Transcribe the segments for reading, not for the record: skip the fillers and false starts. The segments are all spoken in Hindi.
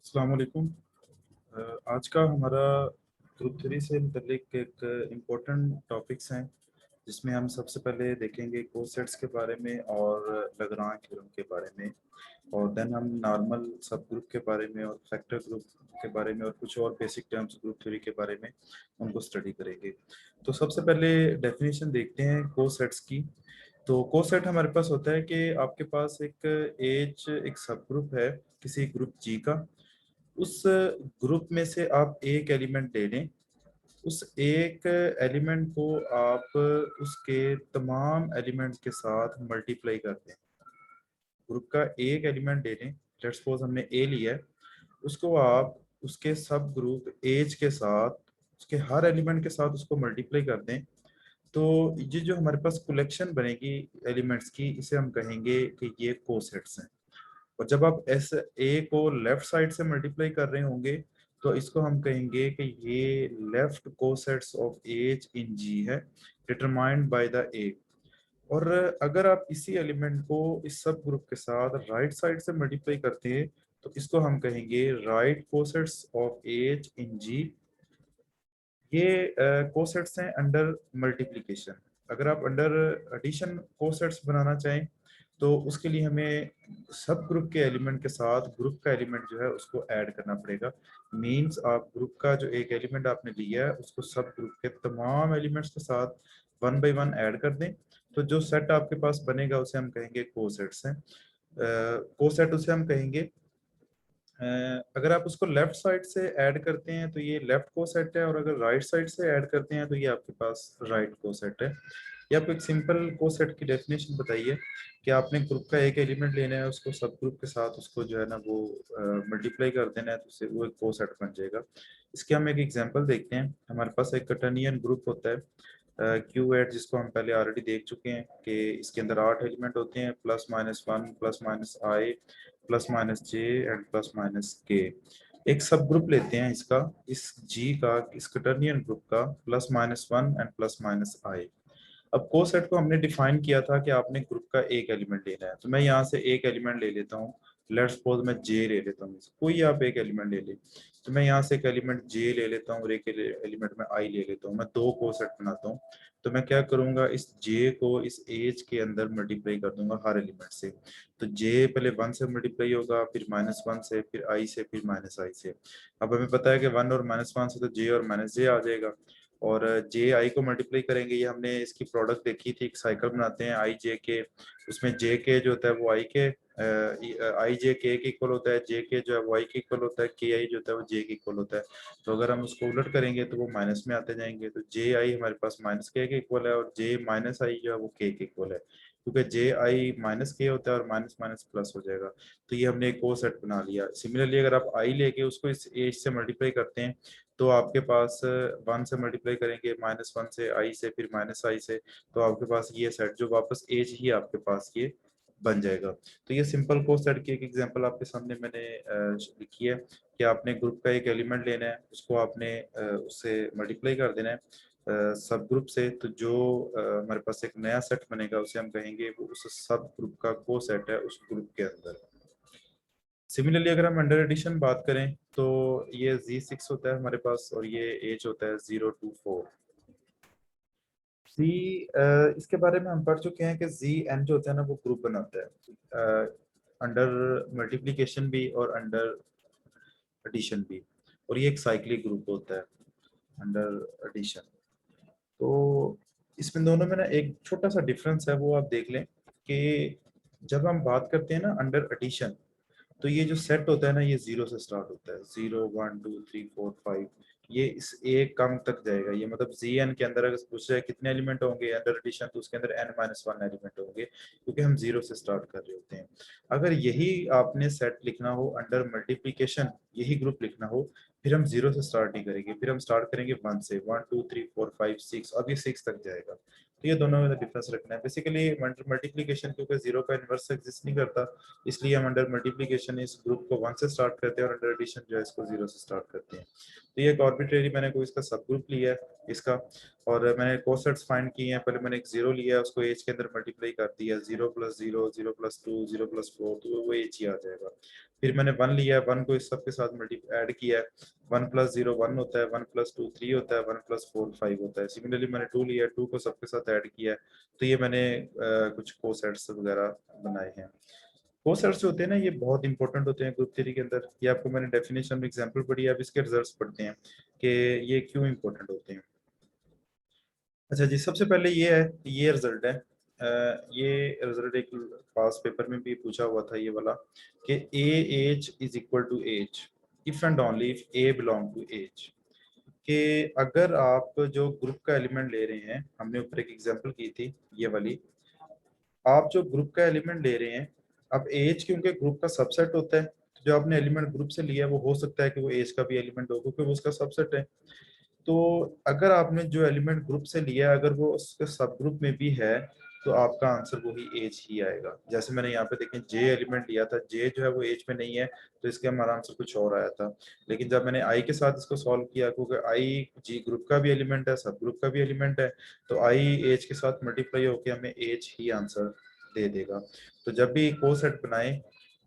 अस्सलाम वालेकुम। आज का हमारा ग्रुप थ्री से मुतल्लिक एक इम्पोर्टेंट टॉपिक्स हैं जिसमें हम सबसे पहले देखेंगे कोसेट्स के बारे में और लैग्रांज थ्योरम के बारे में, और देन हम नॉर्मल सब ग्रुप के बारे में और फैक्टर ग्रुप के बारे में और कुछ और बेसिक टर्म्स ग्रुप थ्योरी के बारे में उनको स्टडी करेंगे। तो सबसे पहले डेफिनेशन देखते हैं कोसेट्स की। तो कोसेट हमारे पास होता है कि आपके पास एक एज एक सब ग्रुप है किसी ग्रुप जी का। उस ग्रुप में से आप एक एलिमेंट ले लें, उस एक एलिमेंट को आप उसके तमाम एलिमेंट्स के साथ मल्टीप्लाई कर दें। ग्रुप का एक एलिमेंट ले लें, लेट्स सपोज हमने ए लिया है, उसको आप उसके सब ग्रुप एज के साथ उसके हर एलिमेंट के साथ उसको मल्टीप्लाई कर दें। तो ये जो हमारे पास कलेक्शन बनेगी एलिमेंट्स की, इसे हम कहेंगे कि ये कोसेट्स हैं। और जब आप एस ए को लेफ्ट साइड से मल्टीप्लाई कर रहे होंगे तो इसको हम कहेंगे कि ये left cosets of H in G है, डिटरमाइंड बाय द ए। और अगर आप इसी एलिमेंट को इस सब ग्रुप के साथ राइट साइड से मल्टीप्लाई करते हैं तो इसको हम कहेंगे right cosets of H in G. ये कोसेट्स हैं अंडर मल्टीप्लिकेशन। अगर आप अंडर एडिशन कोसेट्स बनाना चाहें तो उसके लिए हमें सब ग्रुप के एलिमेंट के साथ ग्रुप का एलिमेंट जो है उसको ऐड करना पड़ेगा। मींस आप ग्रुप का जो एक एलिमेंट आपने लिया है उसको सब ग्रुप के तमाम एलिमेंट्स के साथ वन बाय वन ऐड कर दें, तो जो सेट आपके पास बनेगा उसे हम कहेंगे कोसेट्स हैं। कोसेट उसे हम कहेंगे। अगर आप उसको लेफ्ट साइड से ऐड करते हैं तो ये लेफ्ट को सेट है, और अगर राइट साइड से ऐड करते हैं तो ये आपके पास राइट को सेट है। या आपको एक सिंपल को सेट की डेफिनेशन बताइए कि आपने ग्रुप का एक एलिमेंट लेना है, उसको सब ग्रुप के साथ उसको जो है ना वो मल्टीप्लाई कर देना है, तो उससे वो एक को सेट बन जाएगा। इसके हम एक एग्जांपल देखते हैं। हमारे पास एक कटर्नियन ग्रुप होता है क्यू एट, जिसको हम पहले ऑलरेडी देख चुके हैं कि इसके अंदर 8 एलिमेंट होते हैं, plus minus one plus minus I plus minus J and plus minus के। एक सब ग्रुप लेते हैं इसका, इस जी का, इस कटर्नियन ग्रुप का, plus minus one and plus minus i. अब कोसेट को हमने डिफाइन किया था कि आपने ग्रुप का एक एलिमेंट लेना है, तो मैं यहाँ से एक एलिमेंट ले लेता हूँ। लेट्स सपोज मैं जे ले लेता हूँ, कोई आप एक एलिमेंट ले ले। तो मैं यहाँ से एक एलिमेंट जे ले लेता हूँ और एक एलिमेंट में आई ले लेता हूँ। मैं दो कोसेट बनाता हूँ। तो मैं क्या करूंगा, इस जे को इस एज के अंदर मल्टीप्लाई कर दूंगा हर एलिमेंट से। तो जे पहले वन से मल्टीप्लाई होगा, फिर माइनस वन से, फिर आई से, फिर माइनस आई से। अब हमें पता है कि वन और माइनस वन से तो जे और माइनस जे आ जाएगा, और जे आई को मल्टीप्लाई करेंगे। ये हमने इसकी प्रोडक्ट देखी थी, एक साइकिल बनाते हैं आई जे के, उसमें जे के जो होता है वो आई के, आई जे के इक्वल होता है, जे के जो है वो आई के इक्वल होता है, के आई जो होता है वो जे के इक्वल होता है। तो अगर हम उसको उलट करेंगे तो वो माइनस में आते जाएंगे, तो जे आई हमारे पास माइनस के इक्वल है और जे माइनस आई जो है वो के इक्वल है, क्योंकि जे आई माइनस के होता है और माइनस माइनस प्लस हो जाएगा। तो ये हमने एक को सेट बना लिया। सिमिलरली अगर आप आई लेके उसको इस एज से मल्टीप्लाई करते हैं तो आपके पास वन से मल्टीप्लाई करेंगे, माइनस वन से, आई से, फिर माइनस आई से, तो आपके पास ये सेट जो वापस एज ही आपके पास ये बन जाएगा। तो ये सिंपल को सेट की एक एग्जांपल आपके सामने मैंने लिखी है कि आपने ग्रुप का एक एलिमेंट लेना है, उसको आपने उससे मल्टीप्लाई कर देना है सब ग्रुप से। तो जो हमारे पास एक नया सेट बनेगा उसे हम कहेंगे वो उस सब ग्रुप का को सेट है उस ग्रुप के अंदर। सिमिलरली अगर हम अंडर एडिशन बात करें तो ये Z6 होता है हमारे पास और ये एज होता है 0 to 4। जी इसके बारे में हम पढ़ चुके हैं कि ZN जो होता है ना वो ग्रुप बनाता है अंडर मल्टीप्लिकेशन भी और अंडर एडिशन भी, और ये एक साइक्लिक ग्रुप होता है अंडर एडिशन। तो इसमें दोनों में ना एक छोटा सा डिफरेंस है, वो आप देख लें कि जब हम बात करते हैं ना अंडर एडिशन, तो ये जो सेट होता है ना ये जीरो से स्टार्ट होता है, 0 1 2 3 4 5। ये इस एक कम तक जाएगा। ये मतलब जी एन के अंदर अगर पूछ रहे कितने एलिमेंट होंगे अंडर एडिशन, तो उसके अंदर n-1 एलिमेंट होंगे, क्योंकि हम जीरो से स्टार्ट कर रहे होते हैं। अगर यही आपने सेट लिखना हो अंडर मल्टीप्लीकेशन, यही ग्रुप लिखना हो, फिर हम जीरो से स्टार्ट नहीं करेंगे, फिर हम स्टार्ट करेंगे वन से, 1 2 3 4 5 6, अब ये 6 तक जाएगा। तो ये दोनों में डिफरेंस रखना है बेसिकली। मल्टीप्लीकेशन क्योंकि जीरो का इनवर्स एग्जिस्ट नहीं करता, इसलिए हम अंडर मल्टीप्लिकेशन इस ग्रुप को वन से स्टार्ट करते हैं और अंडर एडिशन जो है इसको जीरो से स्टार्ट करते हैं। तो ये एक आर्बिट्रेरी मैंने कोई इसका सब ग्रुप लिया है इसका। और मैंने कोसेट्स फाइंड किए हैं। पहले मैंने एक जीरो लिया, उसको एज के अंदर मल्टीप्लाई कर दिया, 0 + 0, 0 + 2, 0 + 4, तो वो एज ही आ जाएगा। फिर मैंने 1 लिया, 1 को इस सब के साथ मल्टी ऐड किया है, 1 + 0 1 होता है, 1 + 2 3 होता है, 1 + 4 5 होता है। सिमिलरली मैंने 2 लिया, 2 को सबके साथ ऐड किया है, तो ये मैंने कुछ कोसेट्स वगैरह बनाए हैं। कोसेट्स जो होते हैं ना, ये बहुत इंपॉर्टेंट होते हैं ग्रुप थ्योरी के अंदर। ये आपको मैंने डेफिनेशन में एग्जांपल पढ़ी है, अब इसके रिजल्ट्स पढ़ते हैं कि ये क्यों इंपॉर्टेंट होते हैं। अच्छा जी, सबसे पहले ये है, ये रिजल्ट है। ये रिजल्ट एक पास पेपर में भी पूछा हुआ था, ये वाला कि a H is equal to H if and only if a belong to H. कि अगर आप जो ग्रुप का एलिमेंट ले रहे हैं, हमने ऊपर एक एग्जांपल की थी ये वाली, आप जो ग्रुप का एलिमेंट ले रहे हैं, अब एज क्योंकि ग्रुप का सबसेट होता है, तो जो आपने एलिमेंट ग्रुप से लिया है वो हो सकता है कि वो एज का भी एलिमेंट हो, क्योंकि वो उसका सबसेट है। तो अगर आपने जो एलिमेंट ग्रुप से लिया है, अगर वो उसके सब ग्रुप में भी है, तो आपका आंसर वही एज ही आएगा। जैसे मैंने यहाँ पे देखें जे एलिमेंट लिया था, जे जो है वो एज में नहीं है, तो इसके हमारा आंसर कुछ और आया था। लेकिन जब मैंने आई के साथ इसको सॉल्व किया, क्योंकि आई जी ग्रुप का भी एलिमेंट है, सब ग्रुप का भी एलिमेंट है, तो आई एज के साथ मल्टीप्लाई होकर हमें एज ही आंसर दे देगा। तो जब भी को सेट बनाए,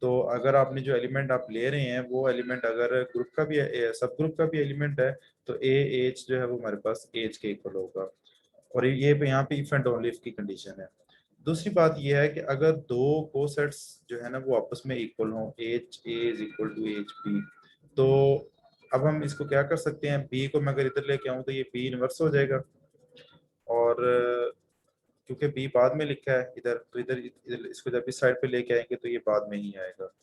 तो अगर आपने जो एलिमेंट आप ले रहे हैं वो एलिमेंट अगर ग्रुप का भी सब ग्रुप का भी एलिमेंट है, तो ए एज जो है वो हमारे पास एज के इक्वल होगा। और ये पे यहाँ पे इफ एंड ओनली इफ की कंडीशन है। दूसरी बात ये है कि अगर दो कोसेट्स जो है ना वो आपस में इक्वल हो, H A is equal to H B, तो अब हम इसको क्या कर सकते हैं, बी को मैं अगर इधर लेके आऊं तो ये बी इनवर्स हो जाएगा। और क्योंकि बी बाद में लिखा है इधर, तो इधर इसको जब इस साइड पे लेके आएंगे तो ये बाद में ही आएगा।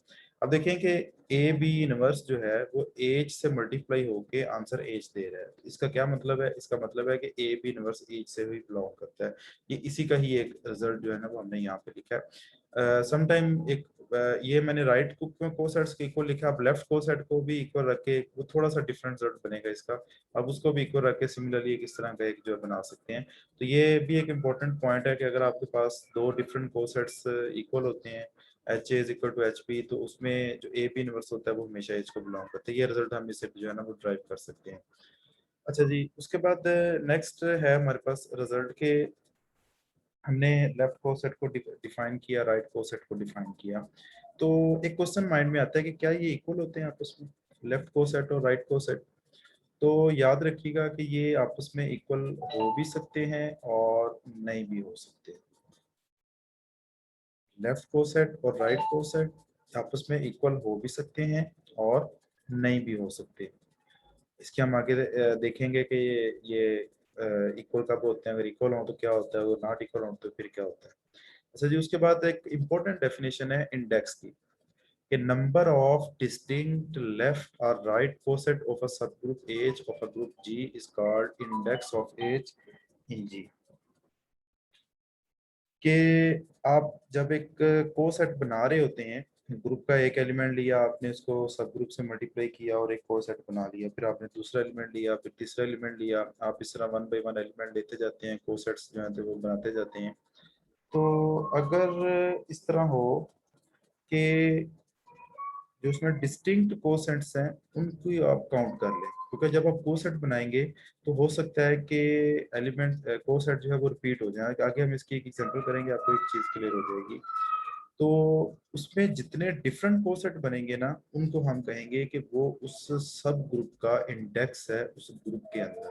अब देखें कि ए बी इनवर्स जो है वो एज से मल्टीप्लाई होके आंसर एज दे रहा है। इसका क्या मतलब है, इसका मतलब है कि ए बी इनवर्स एज से भी बिलोंग करता है। ये इसी का ही एक रिजल्ट जो है ना वो हमने यहाँ पे लिखा है। समटाइम एक ये मैंने राइट कोसेट्स को इक्वल लिखा, अब लेफ्ट कोसेट को भी इक्वल रख के वो थोड़ा सा डिफरेंट रिजल्ट बनेगा इसका। अब उसको भी इक्वल रख के सिमिलरली किस तरह का एक जो बना सकते हैं। तो ये भी एक इम्पोर्टेंट पॉइंट है कि अगर आपके पास दो डिफरेंट कोसेट्स इक्वल होते हैं, H A is equal to H B, तो उसमें जो ए बी इनवर्स होता है वो हमेशा एच को बिलोंग करता है। ये रिजल्ट हम इससे जो है ना वो ड्राइव कर सकते हैं। अच्छा जी, उसके बाद नेक्स्ट है हमारे पास रिजल्ट के, हमने लेफ्ट कोसेट को डिफाइन किया, राइट कोसेट को डिफाइन किया, तो एक क्वेश्चन माइंड में आता है कि क्या ये इक्वल होते हैं आपस में, लेफ्ट कोसेट और राइट कोसेट। तो याद रखिएगा कि ये आपस में इक्वल हो भी सकते हैं और नहीं भी हो सकते। लेफ्ट कोसेट और राइट कोसेट आपस में इक्वल हो भी सकते हैं और नहीं भी हो सकते। इसके हम आगे देखेंगे कि ये इक्वल कब होते हैं, अगर इक्वल हो तो क्या होता है, अगर नॉट इक्वल हो तो फिर क्या होता है। अच्छा जी, उसके बाद एक इम्पोर्टेंट डेफिनेशन है इंडेक्स की, कि नंबर ऑफ डिस्टिंक्ट लेफ्ट और right coset of a subgroup H of a group G is called index of H in G. कि आप जब एक कोसेट बना रहे होते हैं, ग्रुप का एक एलिमेंट लिया आपने, उसको सब ग्रुप से मल्टीप्लाई किया और एक कोसेट बना लिया, फिर आपने दूसरा एलिमेंट लिया, फिर तीसरा एलिमेंट लिया, आप इस तरह 1 बाय 1 एलिमेंट लेते जाते हैं, कोसेट्स जो हैं तो वो बनाते जाते हैं। तो अगर इस तरह हो कि जो उसमें डिस्टिंक्ट कोसेट्स हैं उनको आप काउंट कर लें, क्योंकि जब आप कोसेट बनाएंगे तो हो सकता है कि एलिमेंट कोसेट जो है वो रिपीट हो जाए। आगे हम इसकी एक एग्जांपल करेंगे, आपको एक चीज क्लियर हो जाएगी। तो उसमें जितने डिफरेंट कोसेट बनेंगे ना, उनको हम कहेंगे कि वो उस सब ग्रुप का इंडेक्स है उस ग्रुप के अंदर।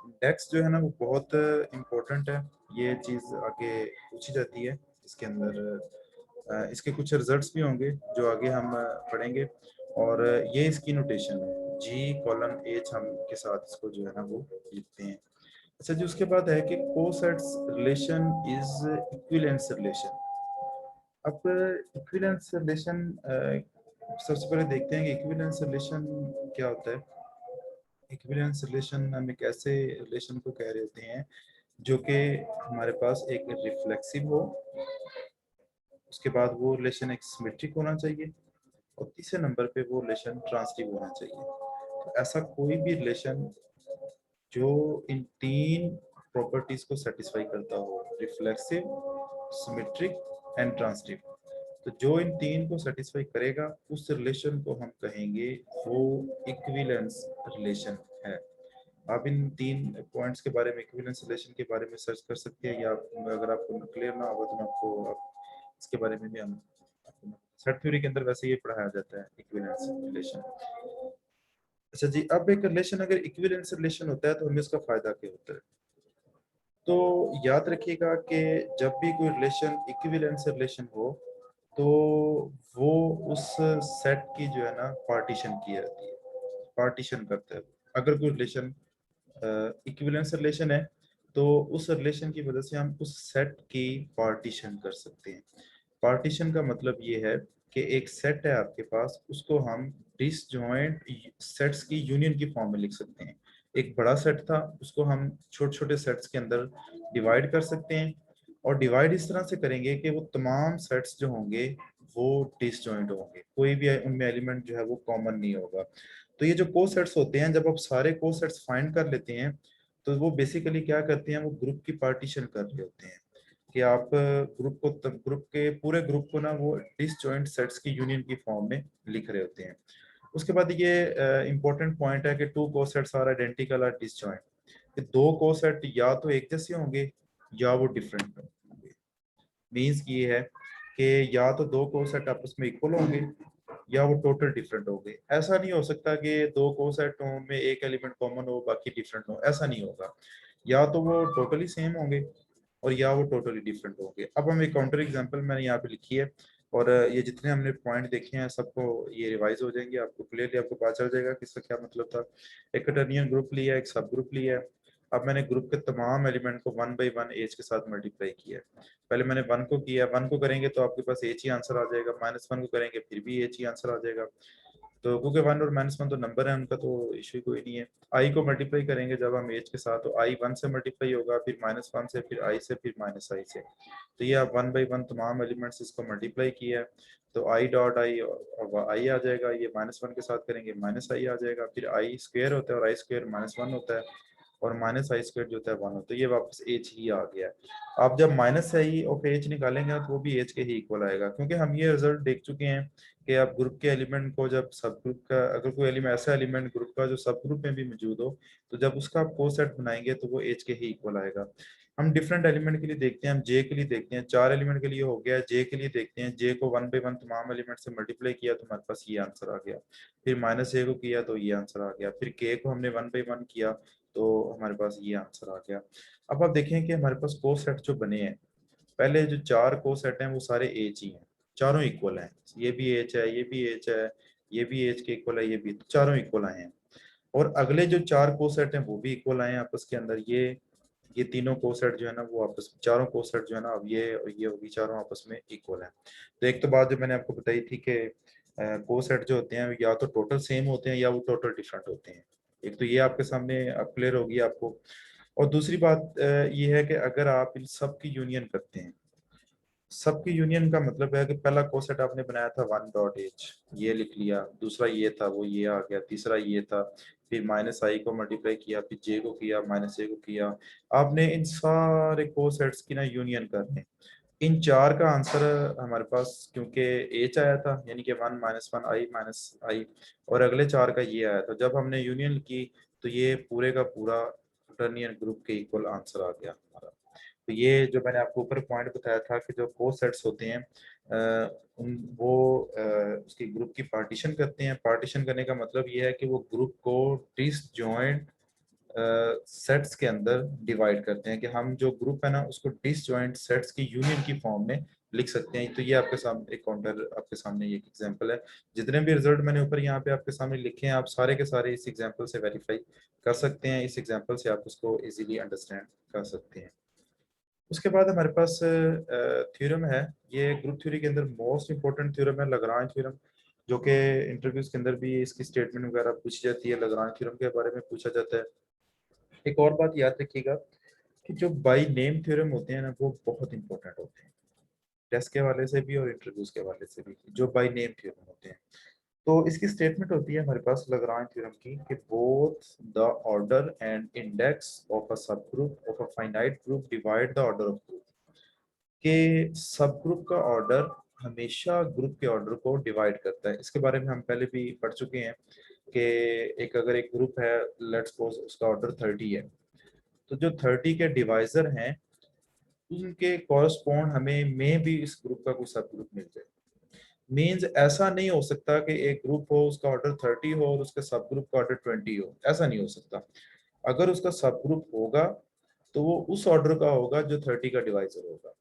इंडेक्स जो है ना वो बहुत इंपॉर्टेंट है, ये चीज आगे पूछी जाती है इसके अंदर। इसके कुछ रिजल्ट्स भी होंगे जो आगे हम पढ़ेंगे। और ये इसकी नोटेशन है, जी कॉलन एच हम के साथ इसको जो है ना वो लिखते हैं। अच्छा जी, उसके बाद है कि cosets relation is equivalence relation. अब इक्विवेलेंस रिलेशन सबसे पहले देखते हैं कि इक्विवेलेंस रिलेशन क्या होता है। इक्विवेलेंस रिलेशन हम एक ऐसे रिलेशन को कह रहे होते हैं जो कि हमारे पास एक रिफ्लेक्सिव हो, उसके बाद वो रिलेशन एक सिमेट्रिक होना चाहिए, और तीसरे नंबर पे वो रिलेशन ट्रांसिटिव होना चाहिए। तो ऐसा कोई भी रिलेशन जो इन तीन प्रॉपर्टीज को सेटिस्फाई करता हो, रिफ्लेक्सिव, सिमेट्रिक एंड ट्रांसिटिव, तो जो इन तीन को सेटिस्फाई करेगा उस रिलेशन को हम कहेंगे वो इक्विवेलेंस रिलेशन है। आप इन 3 पॉइंट्स के बारे में, इक्विवेलेंस रिलेशन के बारे में सर्च कर सकते हैं, या अगर आपको क्लियर ना होगा तो मैं इसके बारे में भी हम सेट थ्योरी के अंदर वैसे ये पढ़ाया जाता है, इक्विवेलेंस रिलेशन। अच्छा जी, अब एक रिलेशन अगर इक्विवेलेंस रिलेशन होता है तो हमें उसका फायदा क्या होता है? तो याद रखिएगा कि जब भी कोई रिलेशन इक्विवेलेंस रिलेशन हो तो वो उस सेट की जो है ना पार्टीशन की जाती है, पार्टीशन करता है। अगर कोई रिलेशन इक्विवेलेंस रिलेशन है तो उस रिलेशन की वजह से हम उस सेट की पार्टीशन कर सकते हैं। पार्टीशन का मतलब ये है कि एक सेट है आपके पास, उसको हम डिसजॉइंट सेट्स की यूनियन की फॉर्म में लिख सकते हैं। एक बड़ा सेट था, उसको हम छोटे छोटे सेट्स के अंदर डिवाइड कर सकते हैं, और डिवाइड इस तरह से करेंगे कि वो तमाम सेट्स जो होंगे वो डिसजॉइंट होंगे, कोई भी उनमें एलिमेंट जो है वो कॉमन नहीं होगा। तो ये जो को सेट्स होते हैं, जब आप सारे को सेट्स फाइंड कर लेते हैं तो वो बेसिकली क्या करते हैं, वो ग्रुप की पार्टीशन कर रहे होते हैं कि आप ग्रुप के पूरे ग्रुप को ना वो डिसजॉइंट सेट्स की यूनियन की फॉर्म में लिख रहे होते हैं। उसके बाद ये इंपॉर्टेंट पॉइंट है कि two cosets are identical or disjoint, कि दो को सेट या तो एक जैसे होंगे या वो डिफरेंट होंगे। मीन्स ये है कि या तो दो को सेट आपस में इक्वल होंगे या वो टोटल डिफरेंट होंगे। ऐसा नहीं हो सकता कि दो को सेट हो में एक एलिमेंट कॉमन हो बाकी डिफरेंट हो, ऐसा नहीं होगा। या तो वो टोटली सेम होंगे और या वो टोटली डिफरेंट होंगे। अब हम एक काउंटर एग्जांपल मैंने यहाँ पे लिखी है, और ये जितने हमने पॉइंट देखे हैं सबको ये रिवाइज हो जाएंगे, आपको क्लियरली आपको पता चल जाएगा कि इसका क्या मतलब था। एक कटर्नियन ग्रुप लिया है, एक सब ग्रुप लिया है। अब मैंने ग्रुप के तमाम एलिमेंट को 1 by 1 एज के साथ मल्टीप्लाई किया है। पहले मैंने 1 को किया, 1 को करेंगे तो आपके पास एच ही आंसर आ जाएगा, -1 को करेंगे फिर भी एच ही आंसर आ जाएगा। तो क्योंकि 1 और -1 तो नंबर है उनका, तो इश्यू कोई नहीं है। आई को मल्टीप्लाई करेंगे जब हम एच के साथ, तो आई 1 से मल्टीप्लाई होगा, फिर -1 से, फिर आई से, फिर -i से। तो ये आप 1 by 1 तमाम एलिमेंट्स इसको मल्टीप्लाई किया है, तो आई डॉट आई आई आ जाएगा। ये -1 के साथ करेंगे -i आ जाएगा, फिर आई स्क्वायर होता है और आई स्क्वायर -1 होता है, और -i स्क्वायर जो होता है 1 होता है। ये वापस एच ही आ गया। आप जब -i ऑफ एच निकालेंगे तो वो भी एच के ही इक्वल आएगा, क्योंकि हम ये रिजल्ट देख चुके हैं कि आप ग्रुप के एलिमेंट को जब सब ग्रुप का, अगर कोई एलिमेंट ऐसा एलिमेंट ग्रुप का जो सब ग्रुप में भी मौजूद हो, तो जब उसका आप कोसेट बनाएंगे तो वो एच के ही इक्वल आएगा। हम डिफरेंट एलिमेंट के लिए देखते हैं, हम जे के लिए देखते हैं, 4 एलिमेंट के लिए हो गया। जे के लिए देखते हैं, जे को 1 by 1 तमाम एलिमेंट से मल्टीप्लाई किया तो हमारे पास ये आंसर आ गया। फिर -j को किया तो ये आंसर आ गया, फिर के को हमने 1 by 1 किया तो हमारे पास ये आंसर आ गया। अब आप देखें कि हमारे पास कोसेट जो बने हैं, पहले जो 4 कोसेट हैं वो सारे एच ही हैं, चारों इक्वल हैं। ये भी एच है, ये भी एच है, ये भी एच के इक्वल है, ये भी, तो चारों इक्वल आए हैं। और अगले जो 4 कोसेट हैं वो भी इक्वल आए हैं आपस के अंदर। ये तीनों कोसेट जो है ना वो आपस में, चारों कोसेट जो है ना, अब ये और ये होगी, चारों आपस में इक्वल है। तो एक तो बात जो मैंने आपको बताई थी कि कोसेट जो होते हैं या तो टोटल सेम होते हैं या वो टोटल डिफरेंट होते हैं। एक तो ये आपके सामने अब क्लियर होगी आपको। और दूसरी बात ये है कि अगर आप इन सब की यूनियन करते हैं, सबकी यूनियन का मतलब है कि पहला कोसेट आपने बनाया था 1.h, ये लिख लिया, दूसरा ये था वो ये आ गया, तीसरा ये था, फिर -i को मल्टीप्लाई किया, फिर j को किया, -j को किया। आपने इन सारे कोसेट्स की ना यूनियन करने, इन 4 का आंसर हमारे पास क्योंकि h आया था, यानी कि 1 -1 i और अगले 4 का ये आया था, जब हमने यूनियन की तो ये पूरे का पूरा टर्नियन ग्रुप के इक्वल आंसर आ गया हमारा। तो ये जो मैंने आपको ऊपर पॉइंट बताया था कि जो को सेट्स होते हैं वो उसकी ग्रुप की पार्टीशन करते हैं। पार्टीशन करने का मतलब ये है कि वो ग्रुप को डिसजॉइंट सेट्स के अंदर डिवाइड करते हैं, कि हम जो ग्रुप है ना उसको डिसजॉइंट सेट्स की यूनियन की फॉर्म में लिख सकते हैं। तो ये आपके सामने एक काउंटर, आपके सामने ये एक एग्जांपल है। जितने भी रिजल्ट मैंने ऊपर यहाँ पे आपके सामने लिखे हैं, आप सारे के सारे इस एग्जांपल से वेरीफाई कर सकते हैं, इस एग्जांपल से आप उसको इजीली अंडरस्टैंड कर सकते हैं। उसके बाद हमारे पास थ्योरम है। ये ग्रुप थ्योरी के अंदर मोस्ट इंपॉर्टेंट थ्योरम है, लाग्रांज थ्योरम, जो कि इंटरव्यूज के अंदर भी इसकी स्टेटमेंट वगैरह पूछी जाती है, लाग्रांज थ्योरम के बारे में पूछा जाता है। एक और बात याद रखिएगा कि जो बाई नेम थ्योरम होते हैं ना वो बहुत इंपॉर्टेंट होते हैं, टेस्ट के हवाले से भी और इंटरव्यूज के हवाले से भी, जो बाई नेम थ्योरम होते हैं। तो इसकी स्टेटमेंट होती है हमारे पास लाग्रांज थ्योरम की कि both the order and index of a subgroup of a finite group divide the order of group, कि सब ग्रुप का ऑर्डर हमेशा ग्रुप के ऑर्डर को डिवाइड करता है। इसके बारे में हम पहले भी पढ़ चुके हैं कि एक अगर एक ग्रुप है, लेट्स सपोज उसका ऑर्डर 30 है, तो जो 30 के डिवाइजर हैं उनके कॉरस्पॉन्ड हमें मे भी इस ग्रुप का कोई सब ग्रुप मिल जाए। मीन्स ऐसा नहीं हो सकता कि एक ग्रुप हो उसका ऑर्डर 30 हो और उसके सब ग्रुप का ऑर्डर 20 हो, ऐसा नहीं हो सकता। अगर उसका सब ग्रुप होगा तो वो उस ऑर्डर का होगा जो 30 का डिवाइजर होगा।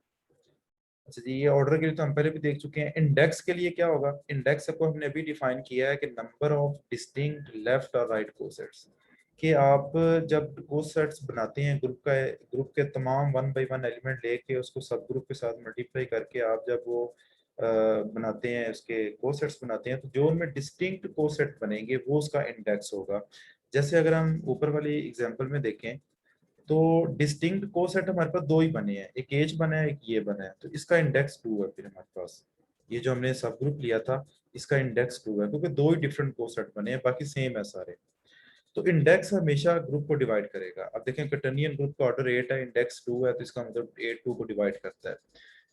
अच्छा जी, ये ऑर्डर के लिए तो हम पहले भी देख चुके हैं। इंडेक्स के लिए क्या होगा? इंडेक्स को हमने अभी डिफाइन किया है कि नंबर ऑफ डिस्टिंक्ट लेफ्ट और राइट कोसेट्स, कि आप जब कोसेट्स बनाते हैं ग्रुप के तमाम 1 बाई 1 एलिमेंट लेके उसको सब ग्रुप के साथ मल्टीप्लाई करके आप जब वो बनाते हैं, उसके कोसेट्स बनाते हैं, तो जो उनमें डिस्टिंक्ट कोसेट बनेंगे वो उसका इंडेक्स होगा। जैसे अगर हम ऊपर वाली एग्जांपल में देखें तो डिस्टिंक्ट कोसेट हमारे पास दो ही बने हैं, एक एज बना है एक ये बना है, तो इसका इंडेक्स 2 है। फिर हमारे पास ये जो हमने सब ग्रुप लिया था इसका इंडेक्स 2 है, क्योंकि दो ही डिफरेंट कोसेट बने हैं, बाकी सेम है सारे। तो इंडेक्स हमेशा ग्रुप को डिवाइड करेगा। अब देखें कटर्नियन ग्रुप का ऑर्डर 8 है, इंडेक्स 2 है, तो इसका मतलब 8 2 को डिवाइड करता है।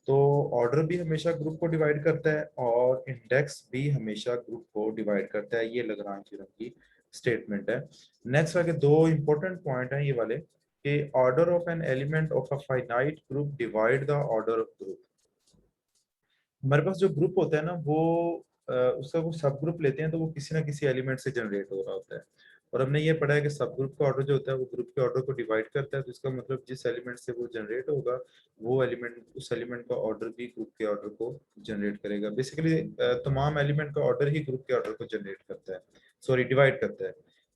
तो ऑर्डर भी हमेशा ग्रुप को डिवाइड करता है और इंडेक्स भी हमेशा ग्रुप को डिवाइड करता है। ये लाग्रांज थ्योरम की स्टेटमेंट है। नेक्स्ट आगे दो इंपॉर्टेंट पॉइंट हैं ये वाले, कि order of an element of a finite group divide the order of group. हमारे पास जो ग्रुप होता है ना वो उसका वो सब ग्रुप लेते हैं तो वो किसी ना किसी एलिमेंट से जनरेट हो रहा होता है। और हमने ये पढ़ा है कि सब ग्रुप का ऑर्डर जो होता है वो ग्रुप के ऑर्डर को डिवाइड करता है, तो इसका मतलब जिस एलिमेंट से वो जनरेट होगा वो एलिमेंट, उस एलिमेंट का ऑर्डर भी ग्रुप के ऑर्डर को जनरेट करेगा। बेसिकली तमाम एलिमेंट का ऑर्डर ही ग्रुप के ऑर्डर को जनरेट करता है, सॉरी डिवाइड करता है।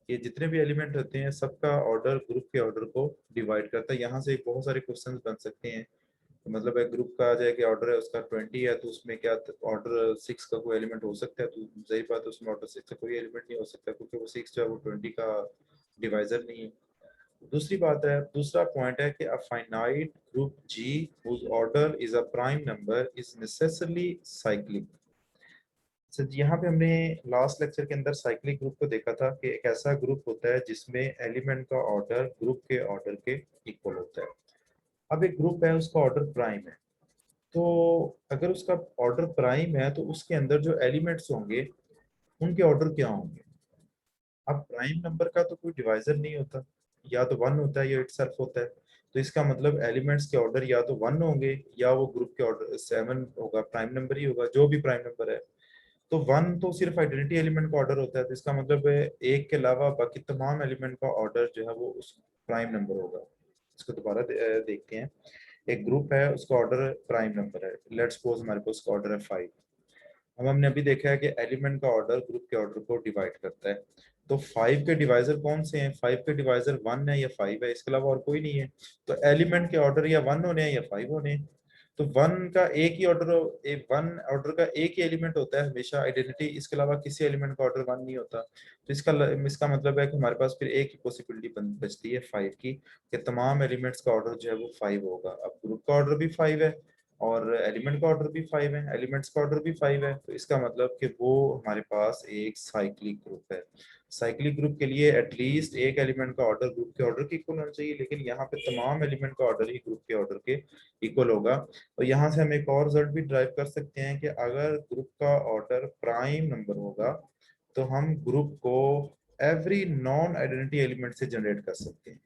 ये जितने भी एलिमेंट होते हैं सबका ऑर्डर ग्रुप के ऑर्डर को डिवाइड करता है। यहाँ से बहुत सारे क्वेश्चन बन सकते हैं। तो मतलब एक ग्रुप का आ जाए कि ऑर्डर है उसका 20 है, तो उसमें क्या ऑर्डर 6 का कोई एलिमेंट हो सकता है? तो सही बात है, उसमें ऑर्डर 6 का कोई एलिमेंट नहीं हो सकता, क्योंकि वो 6 जो है वो 20 का डिवाइजर नहीं है। दूसरी बात है, दूसरा पॉइंट है कि a finite group G whose order is a prime number is necessarily cyclic। Sir यहाँ पे हमने लास्ट लेक्चर के अंदर साइक्लिक ग्रुप को देखा था कि एक ऐसा ग्रुप होता है जिसमें एलिमेंट का ऑर्डर ग्रुप के ऑर्डर के इक्वल होता है। अब एक ग्रुप है उसका ऑर्डर प्राइम है, तो अगर उसका ऑर्डर प्राइम है तो उसके अंदर जो एलिमेंट्स होंगे उनके ऑर्डर क्या होंगे? अब प्राइम नंबर का तो कोई डिवाइजर नहीं होता, या तो वन होता है या इटसेल्फ होता है। तो इसका मतलब एलिमेंट्स के ऑर्डर या तो वन होंगे या वो ग्रुप के ऑर्डर 7 होगा, प्राइम नंबर ही होगा जो भी प्राइम नंबर है। तो वन तो सिर्फ आइडेंटिटी एलिमेंट का ऑर्डर होता है, तो इसका मतलब है एक के अलावा बाकी तमाम एलिमेंट का ऑर्डर जो है वो उस प्राइम नंबर होगा। इसको दोबारा देखते हैं। एक ग्रुप है उसका ऑर्डर प्राइम नंबर है, लेट्स सपोज हमारे पास उसका ऑर्डर है 5। अब हमने अभी देखा है कि एलिमेंट का ऑर्डर ग्रुप के ऑर्डर को डिवाइड करता है। तो 5 के डिवाइजर कौन से हैं? 5 के डिवाइजर 1 है या 5 है, इसके अलावा और कोई नहीं है। तो एलिमेंट के ऑर्डर या 1 होने हैं या 5 होने हैं। तो वन का एक ही ऑर्डर, एक वन ऑर्डर का एक ही एलिमेंट होता है हमेशा आइडेंटिटी, इसके अलावा किसी एलिमेंट का ऑर्डर 1 नहीं होता। तो इसका मतलब है कि हमारे पास फिर एक ही पॉसिबिलिटी बचती है 5 की, कि तमाम एलिमेंट्स का ऑर्डर जो है वो 5 होगा। अब ग्रुप का ऑर्डर भी 5 है और एलिमेंट का ऑर्डर भी 5 है, एलिमेंट्स का ऑर्डर भी 5 है, तो इसका मतलब कि वो हमारे पास एक साइक्लिक ग्रुप है। साइक्लिक ग्रुप के लिए एटलीस्ट एक एलिमेंट का ऑर्डर ग्रुप के ऑर्डर के इक्वल होना चाहिए, लेकिन यहाँ पे तमाम एलिमेंट का ऑर्डर ही ग्रुप के ऑर्डर के इक्वल होगा। और यहाँ से हम एक और रिजल्ट भी ड्राइव कर सकते हैं कि अगर ग्रुप का ऑर्डर प्राइम नंबर होगा तो हम ग्रुप को एवरी नॉन आइडेंटिटी एलिमेंट से जनरेट कर सकते हैं,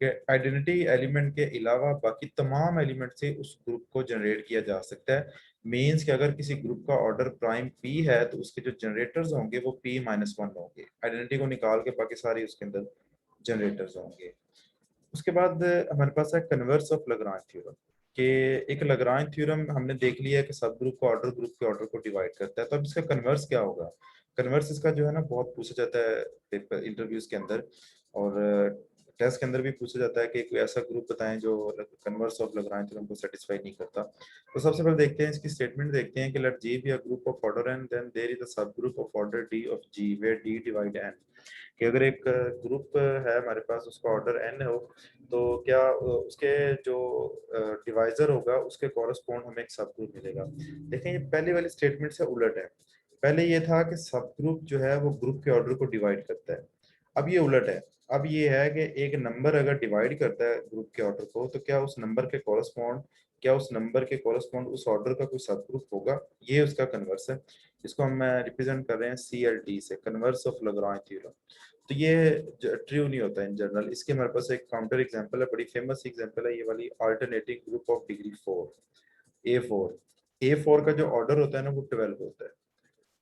कि आइडेंटिटी एलिमेंट के अलावा बाकी तमाम एलिमेंट से उस ग्रुप को जनरेट किया जा सकता है। मीन्स कि अगर किसी ग्रुप का ऑर्डर प्राइम पी है तो उसके जो जनरेटर्स होंगे वो p-1 होंगे, आइडेंटिटी को निकाल के बाकी सारे उसके अंदर जनरेटर्स होंगे। उसके बाद हमारे पास है कन्वर्स ऑफ लाग्रांज थ्योरम, कि एक लाग्रांज थ्योरम हमने देख लिया है कि सब ग्रुप का ऑर्डर ग्रुप के ऑर्डर को डिवाइड करता है। तो अब इसका कन्वर्स क्या होगा? कन्वर्स इसका जो है ना बहुत पूछा जाता है पेपर इंटरव्यूज के अंदर, और टेस्ट के अंदर भी पूछा जाता है कि कोई ऐसा ग्रुप बताएं जो कन्वर्स ऑफ लाग्रांज थ्योरम को सेटिस्फाई नहीं करता। तो सबसे पहले देखते हैं इसकी स्टेटमेंट, देखते हैं कि let G be a group of order n then there is a subgroup of order d of G where d divide n. कि अगर एक ग्रुप है हमारे पास उसका ऑर्डर एन हो, तो क्या उसके जो डिवाइजर होगा उसके कॉरस्पॉन्ड हमें एक सब ग्रुप मिलेगा। देखें ये पहली वाली स्टेटमेंट से उलट है। पहले ये था कि सब ग्रुप जो है वो ग्रुप के ऑर्डर को डिवाइड करता है, अब ये उलट है। अब ये है कि एक नंबर अगर डिवाइड करता है ग्रुप के ऑर्डर को तो क्या उस नंबर के कॉरस्पॉन्ड क्या उस नंबर के कोरस्पॉन्ड उस ऑर्डर का कोई सब ग्रुप होगा, ये उसका कन्वर्स है। इसको हम रिप्रेजेंट कर रहे हैं CLT से, कन्वर्स ऑफ लैग्रांज थ्योरम। तो ये ट्रू नहीं होता इन जनरल। इसके हमारे पास एक काउंटर एग्जांपल है, बड़ी फेमस एग्जांपल है ये वाली, alternating group of degree 4 A4। A4 का जो ऑर्डर होता है ना वो 12 होता है।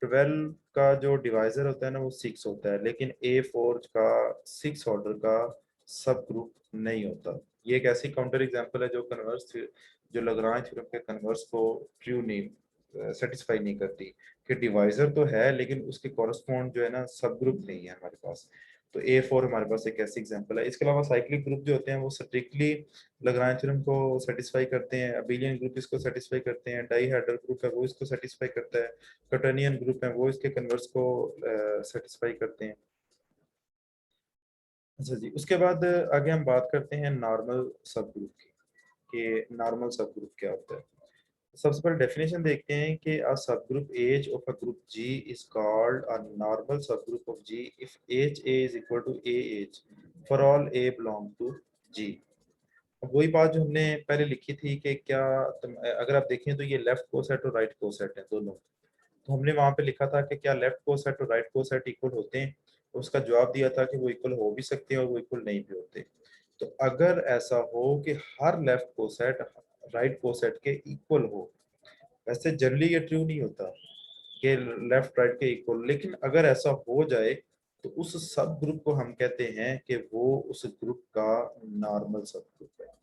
12 का जो डिवाइजर होता है ना वो 6 होता है, लेकिन A4 का 6 ऑर्डर का सब ग्रुप नहीं होता। ये एक ऐसी काउंटर एग्जांपल है जो कन्वर्स, जो लैग्रांज थ्योरम के कन्वर्स को ट्रू नहीं सेटिस्फाई नहीं करती, कि डिवाइजर तो है लेकिन उसके कॉरस्पॉन्ड जो है ना सब ग्रुप नहीं है हमारे पास। तो A4 हमारे पास एक ऐसी एग्जांपल है। इसके अलावा साइक्लिक ग्रुप जो होते हैं वो स्ट्रिक्टली लैग्रांज थ्योरम को सेटिस्फाई करते हैं, अबेलियन ग्रुप इसको सेटिस्फाई करते हैं, डाइहेड्रल ग्रुप है वो इसको सेटिस्फाई करता है, कटर्नियन ग्रुप है वो इसके कन्वर्स को सेटिस्फाई करते हैं। अच्छा जी, उसके बाद आगे हम बात करते हैं नॉर्मल सब ग्रुप की, कि नॉर्मल सब ग्रुप क्या होता है। सबसे पहले डेफिनेशन देखते हैं कि a subgroup H of a group G is called a normal subgroup of G if H A is equal to a H for all a belong to G. अब वही बात जो हमने पहले लिखी थी कि क्या अगर आप देखें तो ये लेफ्ट कोसेट और राइट कोसेट है दोनों। तो हमने वहां पे लिखा था कि क्या लेफ्ट कोसेट और राइट कोसेट इक्वल होते हैं, तो उसका जवाब दिया था कि वो इक्वल हो भी सकते हैं और वो इक्वल नहीं भी होते। तो अगर ऐसा हो कि her left coset right coset के इक्वल हो, वैसे जनरली ये ट्रू नहीं होता कि लेफ्ट राइट के इक्वल, लेकिन अगर ऐसा हो जाए तो उस सब ग्रुप को हम कहते हैं कि वो उस ग्रुप का नॉर्मल सब ग्रुप है।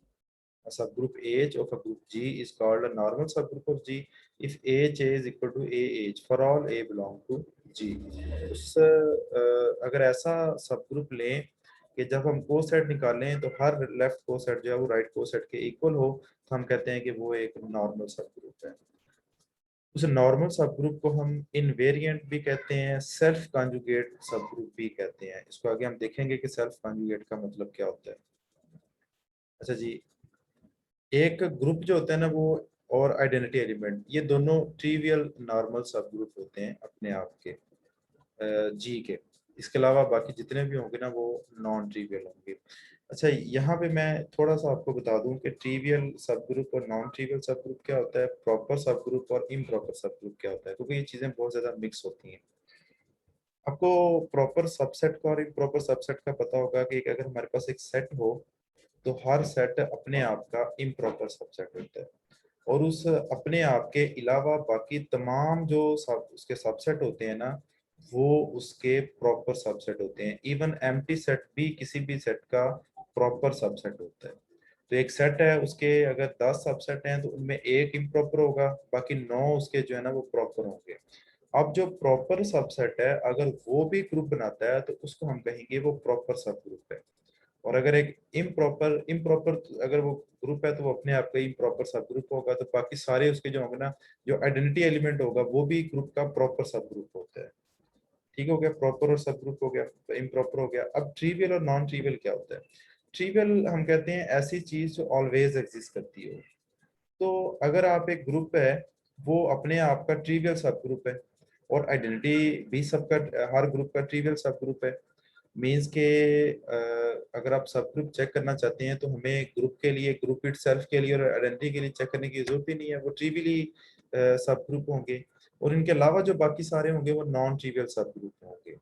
A subgroup H of a group G is called a normal subgroup of G if H is equal to AH for all A belong to G। उस अगर ऐसा सबग्रुप लें कि जब हम कोसेट निकालें तो हर लेफ्ट कोसेट जो है वो राइट कोसेट के इक्वल हो, तो हम कहते हैं कि वो एक नॉर्मल सबग्रुप है। उस नॉर्मल सबग्रुप को हम इनवेरिएंट भी कहते हैं, सेल्फ कॉन्जुगेट सबग्रुप भी कहते हैं। इसको आगे हम देखेंगे कि सेल्फ कॉन्जुगेट का मतलब क्या होता है। अच्छा जी, एक ग्रुप जो होता है ना वो और आइडेंटिटी एलिमेंट, ये दोनों ट्रिवियल नॉर्मल सब ग्रुप होते हैं अपने आप के जी के। इसके अलावा बाकी जितने भी होंगे ना वो नॉन ट्रिवियल होंगे। अच्छा, यहाँ पे मैं थोड़ा सा आपको बता दूं कि ट्रिवियल सब ग्रुप और नॉन ट्रिवियल सब ग्रुप क्या होता है, प्रॉपर सब ग्रुप और इम्प्रॉपर सब ग्रुप क्या होता है, क्योंकि ये चीजें बहुत ज्यादा मिक्स होती हैं। आपको प्रॉपर सबसेट का और इम्प्रॉपर सबसेट का पता होगा कि अगर हमारे पास एक सेट हो तो हर सेट अपने आप का इम्प्रॉपर सबसेट होता है, और उस अपने आप के अलावा बाकी तमाम जो सब उसके सबसेट होते हैं ना वो उसके प्रॉपर सबसेट होते हैं। इवन एम्प्टी सेट भी किसी भी सेट का प्रॉपर सबसेट होता है। तो एक सेट है उसके अगर 10 सबसेट हैं तो उनमें एक इम्प्रॉपर होगा, बाकी 9 उसके जो है ना वो प्रॉपर होंगे। अब जो प्रॉपर सबसेट है अगर वो भी ग्रुप बनाता है तो उसको हम कहेंगे वो प्रॉपर सब ग्रुप है। और अगर एक इम्प्रॉपर इम्प्रॉपर अगर वो ग्रुप है तो वो अपने आप का इम्प्रॉपर सब ग्रुप होगा, तो बाकी सारे उसके जो होंगे ना, जो आइडेंटिटी एलिमेंट होगा वो भी ग्रुप का प्रॉपर सब ग्रुप होता है। ठीक हो गया, प्रॉपर और सब ग्रुप हो गया, इम्प्रॉपर हो गया। अब ट्रिवियल और नॉन ट्रिवियल क्या होता है। ट्रिवियल हम कहते हैं ऐसी चीज जो ऑलवेज एग्जिस्ट करती हो। तो अगर आप एक ग्रुप है वो अपने आप का ट्रिवियल सब ग्रुप है, और आइडेंटिटी भी सबका, हर ग्रुप का ट्रिवियल सब ग्रुप है। मीन्स के अगर आप सब ग्रुप चेक करना चाहते हैं तो हमें ग्रुप के लिए, ग्रुप इटसेल्फ के लिए और आइडेंटिटी के लिए चेक करने की जरूरत ही नहीं है, वो ट्रिवियली सब ग्रुप होंगे। और इनके अलावा जो बाकी सारे होंगे वो नॉन ट्रिवियल सब ग्रुप होंगे।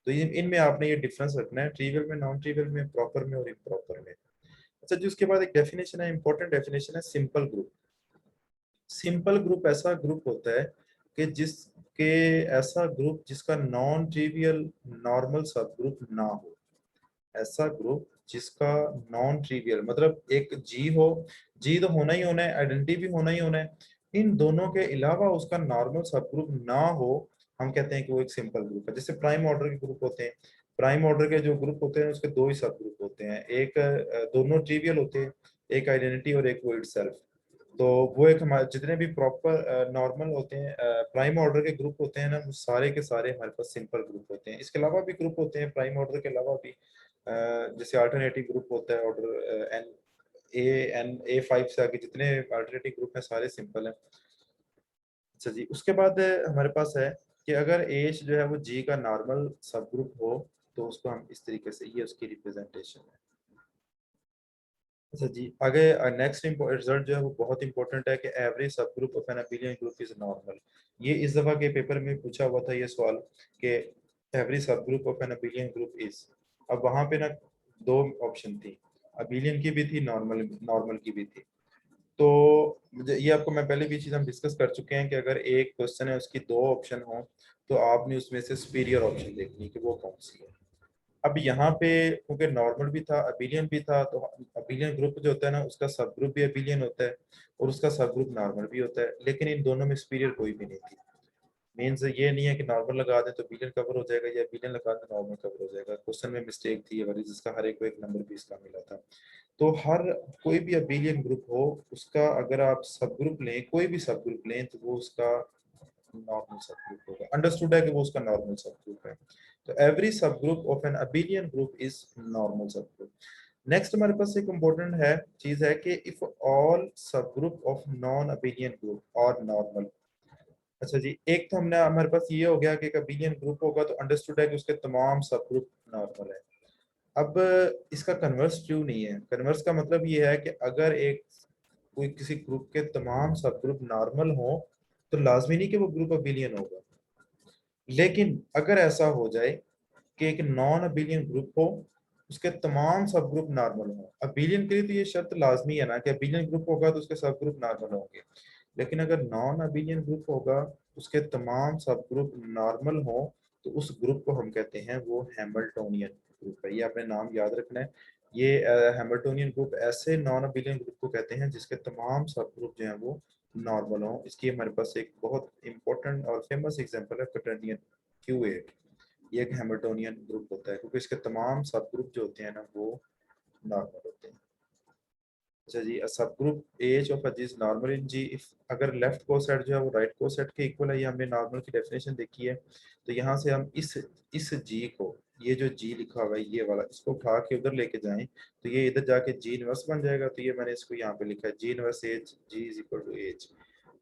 तो इनमें आपने ये डिफरेंस रखना है, ट्रिवियल में, नॉन ट्रिवियल में, प्रॉपर में और इम्प्रॉपर में। अच्छा जी, उसके बाद एक डेफिनेशन है, इंपॉर्टेंट डेफिनेशन है, सिंपल ग्रुप। सिंपल ग्रुप ऐसा ग्रुप होता है कि जिसके ऐसा ग्रुप जिसका नॉन ट्रिवियल नॉर्मल सब ग्रुप ना हो। ऐसा ग्रुप जिसका नॉन ट्रिवियल मतलब एक जी हो, जी तो होना ही होना है, आइडेंटिटी भी होना ही होना है, इन दोनों के अलावा उसका नॉर्मल सब ग्रुप ना हो, हम कहते हैं कि वो एक सिंपल ग्रुप है। जैसे प्राइम ऑर्डर के ग्रुप होते हैं, प्राइम ऑर्डर के जो ग्रुप होते हैं उसके दो ही सब ग्रुप होते हैं, एक दोनों ट्रिवियल होते हैं, एक आइडेंटिटी और एक वो इटसेल्फ। तो वो एक हमारे जितने भी प्रॉपर नॉर्मल होते हैं प्राइम ऑर्डर के ग्रुप होते हैं ना, वो सारे के सारे हमारे पास सिंपल ग्रुप होते हैं। इसके अलावा भी ग्रुप होते हैं प्राइम ऑर्डर के अलावा भी, जैसे अल्टरनेटिव ग्रुप होता है ऑर्डर एन ए 5 से आगे जितने अल्टरनेटिव ग्रुप हैं सारे सिंपल हैं। अच्छा जी, उसके बाद हमारे पास है कि अगर एच जो है वो जी का नॉर्मल सब ग्रुप हो तो उसको हम इस तरीके से, ये उसकी रिप्रेजेंटेशन है। अच्छा जी, आगे नेक्स्ट रिजल्ट जो है वो बहुत इंपॉर्टेंट है कि every subgroup of an abelian group is normal. ये इस दफा के पेपर में पूछा हुआ था ये सवाल कि every subgroup of an abelian group is. अब वहां पे ना दो ऑप्शन थी, अबिलियन की भी थी, नॉर्मल नॉर्मल की भी थी। तो मुझे ये आपको मैं पहले भी चीज हम डिस्कस कर चुके हैं कि अगर एक क्वेश्चन है उसकी दो ऑप्शन हो तो आपने उसमें से सुपीरियर ऑप्शन देखनी कि वो कौन सी है। अब यहाँ पे क्योंकि नॉर्मल भी था अबिलियन भी था, तो अबिलियन ग्रुप जो होता है ना उसका सब ग्रुप भी अबिलियन होता है और उसका सब ग्रुप नॉर्मल भी होता है, लेकिन इन दोनों में सुपीरियर कोई भी नहीं थी। मीन्स ये नहीं है कि नॉर्मल लगा दें तो बिलियन कवर हो जाएगा या बिलियन लगा दें नॉर्मल कवर हो जाएगा। क्वेश्चन में मिस्टेक थी ये वाली जिसका हर एक को एक नंबर भी इसका मिला था। तो हर कोई भी अबिलियन ग्रुप हो उसका अगर आप सब ग्रुप लें, कोई भी सब ग्रुप लें, तो वो उसका नॉर्मल सब ग्रुप होगा। अंडरस्टूड है कि वो उसका नॉर्मल सब ग्रुप है। तो every subgroup of an abelian group is normal subgroup. Next हमारे पास एक इम्पोर्टेंट है चीज है कि if all subgroup of non abelian group और नॉर्मल। अच्छा जी, एक तो हमने हमारे पास ये हो गया कि एक अबिलियन ग्रुप होगा तो अंडरस्टूड है कि उसके तमाम सब ग्रुप नॉर्मल है। अब इसका कन्वर्स ट्रू नहीं है। कन्वर्स का मतलब ये है कि अगर एक कोई किसी ग्रुप के तमाम सब ग्रुप नॉर्मल हो तो लाजमी नहीं कि वो ग्रुप अबिलियन होगा। लेकिन अगर ऐसा हो जाए कि एक नॉन अबिलियन ग्रुप हो उसके तमाम सब ग्रुप नॉर्मल हो, अबिलियन के लिए तो ये शर्त लाजमी है ना कि अबिलियन ग्रुप होगा तो उसके सब ग्रुप नॉर्मल होंगे। लेकिन अगर नॉन अबिलियन ग्रुप होगा उसके तमाम सब ग्रुप नॉर्मल हो तो उस ग्रुप को हम कहते हैं वो हैमिल्टोनियन ग्रुप है। ये आपने नाम याद रखना है। ये हैमिल्टोनियन ग्रुप ऐसे नॉन अबिलियन ग्रुप को कहते हैं जिसके तमाम सब ग्रुप जो हैं वो नॉर्मल हो। इसकी हमारे पास एक बहुत इंपॉर्टेंट और फेमस एग्जांपल है क्वाड्रेनियन Q8। ये एक हैमिल्टोनियन ग्रुप होता है क्योंकि इसके तमाम सब ग्रुप जो होते हैं ना वो नॉर्मल होते हैं। अच्छा जी, subgroup H of a is normal in G if अगर लेफ्ट कोसेट जो है वो राइट कोसेट के इक्वल है, ये हमने नॉर्मल की डेफिनेशन देखी है। तो यहाँ से हम इस जी को, ये जो जी लिखा हुआ है ये वाला, इसको उठा के उधर लेके जाएं तो ये इधर जाके जी इनवर्स बन जाएगा। तो ये मैंने इसको यहाँ पे लिखा है G inverse H G is equal to H.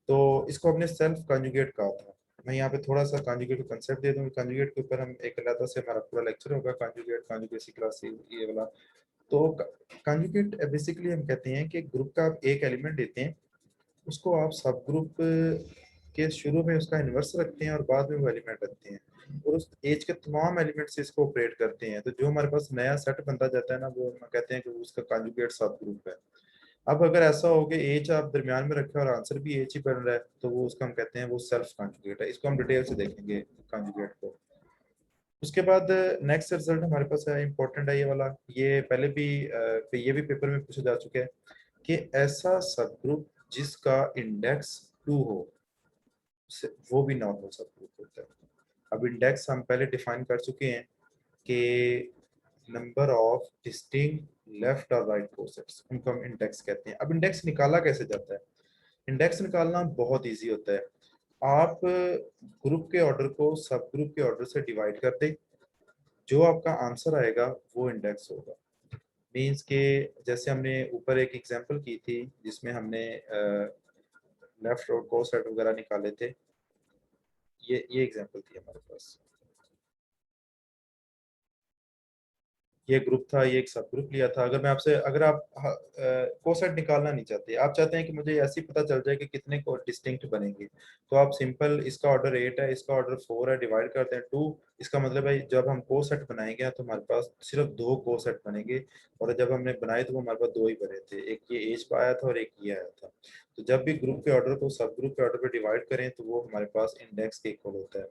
तो इसको हमने सेल्फ कॉन्जुगेट कहा था। मैं यहाँ पे थोड़ा सा कॉन्जुगेट का कंसेप्ट दे दूँ। कॉन्जुगेट के ऊपर हम एक अलग से हमारा पूरा लेक्चर होगा, कॉन्जुगेट कॉन्जुगेसी क्लास ये वाला। तो कॉन्जुगेट बेसिकली हम कहते हैं कि ग्रुप का आप एक एलिमेंट देते हैं, उसको आप सब ग्रुप के शुरू में उसका इन्वर्स रखते हैं और बाद में वो एलिमेंट रखते हैं और उस एज के तमाम एलिमेंट से इसको ऑपरेट करते हैं। तो जो हमारे पास नया सेट बनता जाता है ना वो हम कहते हैं कि वो उसका कॉन्जुगेट सब ग्रुप है। अब अगर ऐसा हो कि एच आप दरमियान में रखे और आंसर भी एच ही बन रहा है तो वो उसका हम कहते हैं वो सेल्फ कॉन्जुगेट है। इसको हम डिटेल से देखेंगे कॉन्जुगेट को। उसके बाद नेक्स्ट रिजल्ट हमारे पास है, इंपॉर्टेंट है ये वाला। ये पहले भी ये भी पेपर में पूछा जा चुका है कि ऐसा सब ग्रुप जिसका इंडेक्स 2 हो वो भी नॉर्मल सब ग्रुप होता है। अब इंडेक्स हम पहले डिफाइन कर चुके हैं कि नंबर ऑफ डिस्टिंक्ट लेफ्ट और राइट कोसेट्स, उनको हम इंडेक्स कहते हैं। अब इंडेक्स निकाला कैसे जाता है? इंडेक्स निकालना बहुत इजी होता है। आप ग्रुप के ऑर्डर को सब ग्रुप के ऑर्डर से डिवाइड कर दें, जो आपका आंसर आएगा वो इंडेक्स होगा। मीन्स के जैसे हमने ऊपर एक एग्जांपल की थी जिसमें हमने लेफ्ट और कोसेट वगैरह निकाले थे। ये एग्जांपल थी हमारे पास। ये ग्रुप था, ये एक सब ग्रुप लिया था। अगर मैं आपसे, अगर आप कोसेट निकालना नहीं चाहते, आप चाहते हैं कि मुझे ऐसे ही पता चल जाए कि कितने को डिस्टिंक्ट बनेंगे, तो आप सिंपल इसका ऑर्डर 8 है, इसका ऑर्डर 4 है, डिवाइड करते हैं 2। इसका मतलब है जब हम कोसेट बनाएंगे तो हमारे पास सिर्फ 2 कोसेट बनेंगे और जब हमने बनाए तो वो हमारे पास 2 ही बने थे, एक ये एज पे आया था और एक ये आया था। तो जब भी ग्रुप के ऑर्डर को सब ग्रुप के ऑर्डर पे डिवाइड करें तो वो हमारे पास इंडेक्स के इक्वल होता है।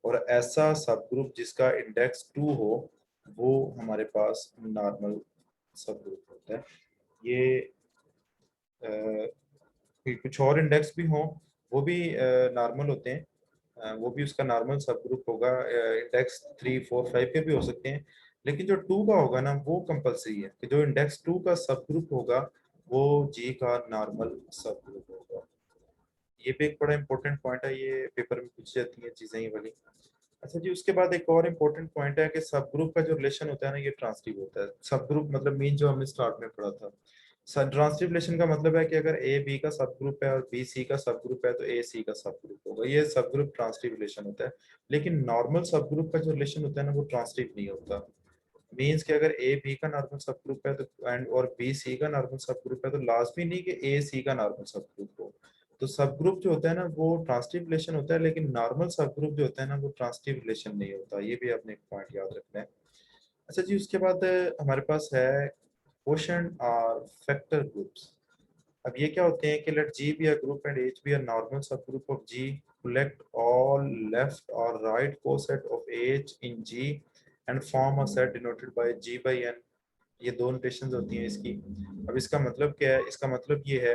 और ऐसा सब ग्रुप जिसका इंडेक्स 2 हो वो हमारे पास नॉर्मल सब ग्रुप होता है। ये कुछ और इंडेक्स भी हों वो भी नॉर्मल होते हैं। वो भी उसका नॉर्मल सब ग्रुप होगा। इंडेक्स 3 4 5 के भी हो सकते हैं, लेकिन जो 2 का होगा ना वो कंपलसरी है कि जो इंडेक्स 2 का सब ग्रुप होगा वो जी का नॉर्मल सब ग्रुप होगा। ये भी एक बड़ा इंपॉर्टेंट पॉइंट है, ये पेपर में पूछी जाती है चीजें ये वाली। अच्छा जी, उसके बाद एक और इम्पोर्टेंट पॉइंट है कि सब ग्रुप का जो रिलेशन होता है ना ये ट्रांसटिव होता है। सब ग्रुप मतलब मीन जो हमने स्टार्ट में पढ़ा था। ट्रांसटिव रिलेशन का मतलब है कि अगर ए बी का सब ग्रुप है और बी सी का सब ग्रुप है तो ए सी का सब ग्रुप होगा। ये सब ग्रुप ट्रांसटिव रिलेशन होता है। लेकिन नॉर्मल सब ग्रुप का जो रिलेशन होता है ना वो ट्रांसटिव नहीं होता। मीन्स कि अगर ए बी का नॉर्मल सब ग्रुप है तो एंड और बी सी का नॉर्मल सब ग्रुप है तो लाजमी नहीं कि ए सी का नॉर्मल सब ग्रुप हो। तो सब ग्रुप जो होता है ना वो ट्रांसिटिव रिलेशन होता है, लेकिन नॉर्मल सब ग्रुप जो होता है ना वो ट्रांसिटिव रिलेशन नहीं होता। ये भी आपने एक पॉइंट याद रखना है। अच्छा जी, उसके बाद हमारे पास है क्वोशंट और फैक्टर ग्रुप्स। अब ये क्या होते हैं कि let G be a group and H be a normal subgroup of G, collect all left or right coset of H in G and form a set denoted by G by N। ये दो नोटेशंस होती हैं इसकी। अब इसका मतलब क्या है? इसका मतलब ये है,